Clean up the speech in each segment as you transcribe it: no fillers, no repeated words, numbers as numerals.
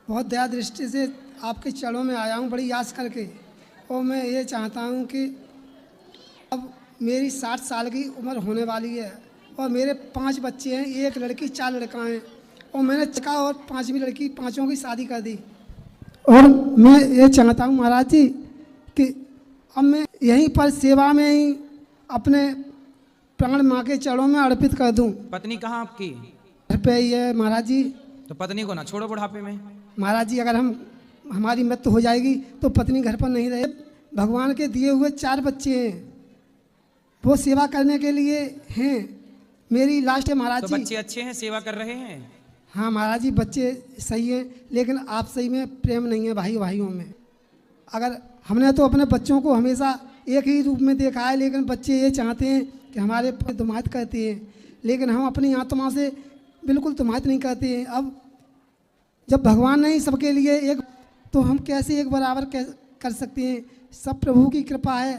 बहुत दया दृष्टि से आपके चरणों में आया हूँ बड़ी आस करके। और मैं ये चाहता हूँ कि अब मेरी 60 साल की उम्र होने वाली है और मेरे 5 बच्चे हैं, 1 लड़की 4 लड़का हैं। और मैंने चका और 5वीं लड़की, 5ओं की शादी कर दी। और मैं ये चाहता हूँ महाराज जी कि अब मैं यहीं पर सेवा में ही अपने प्राण माँ के चरणों में अर्पित कर दूँ। पत्नी कहाँ आपकी? घर पे ही है महाराज जी। तो पत्नी को ना छोड़ो बुढ़ापे में। महाराज जी अगर हमारी मृत्यु हो जाएगी तो पत्नी घर पर नहीं रहे। भगवान के दिए हुए 4 बच्चे हैं, वो सेवा करने के लिए हैं। मेरी लास्ट है महाराज तो जी। बच्चे अच्छे हैं, सेवा कर रहे हैं? हाँ महाराज जी, बच्चे सही हैं, लेकिन आप सही में प्रेम नहीं है भाई भाइयों में। अगर हमने तो अपने बच्चों को हमेशा एक ही रूप में देखा है, लेकिन बच्चे ये चाहते हैं कि हमारे तुमात करते हैं, लेकिन हम अपनी आत्मा से बिल्कुल तुमात नहीं करते हैं। अब जब भगवान नहीं सबके लिए एक, तो हम कैसे एक बराबर कर सकते हैं? सब प्रभु की कृपा है,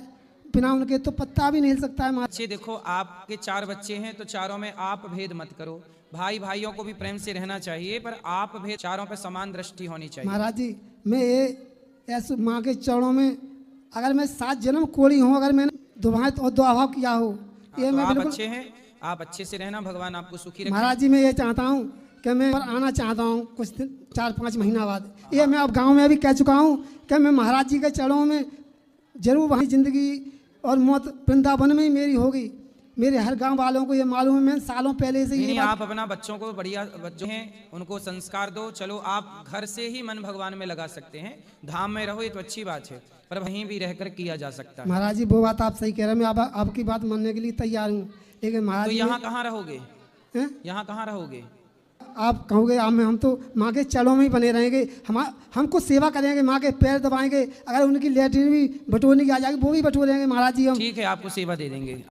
बिना उनके तो पत्ता भी नहीं हिल सकता है। अच्छे देखो, आपके 4 बच्चे हैं तो चारों में आप भेद मत करो। भाई भाइयों को भी प्रेम से रहना चाहिए, पर आप भेद, चारों पे समान दृष्टि होनी चाहिए। महाराज जी मैं ये ऐसे माँ के चरणों में, अगर मैं 7 जन्म कोड़ी हूँ, अगर मैंने दुभात और दुआभाव किया हो, ये तो मैं आप बिल्कुल। अच्छे हैं, आप अच्छे से रहना, भगवान आपको सुखी रखे। महाराज जी मैं ये चाहता हूँ कि मैं आना चाहता हूँ कुछ दिन, 4-5 महीना बाद। ये मैं अब गांव में भी कह चुका हूँ कि मैं महाराज जी के चरणों में जरूर, वहीं जिंदगी और मौत वृंदावन में ही मेरी होगी। मेरे हर गांव वालों को ये मालूम है, मैं सालों पहले से नहीं, आप अपना बच्चों को, बढ़िया बच्चे हैं उनको संस्कार दो। चलो आप घर से ही मन भगवान में लगा सकते हैं, धाम में रहो ये तो अच्छी बात है, पर वहीं भी रहकर किया जा सकता है। महाराज जी वो बात आप सही कह रहे हैं, मैं आपकी बात मानने के लिए तैयार हूँ, लेकिन महाराज तो जी यहाँ कहाँ रहोगे? हैं? यहाँ कहाँ रहोगे? आप कहोगे हम तो माँ के चरणों में ही बने रहेंगे। हमको सेवा करेंगे, माँ के पैर दबाएंगे। अगर उनकी लेटरिन भी बटोरने की आ जाएगी वो भी बटोरेंगे महाराज जी हम। ठीक है, आपको सेवा दे देंगे।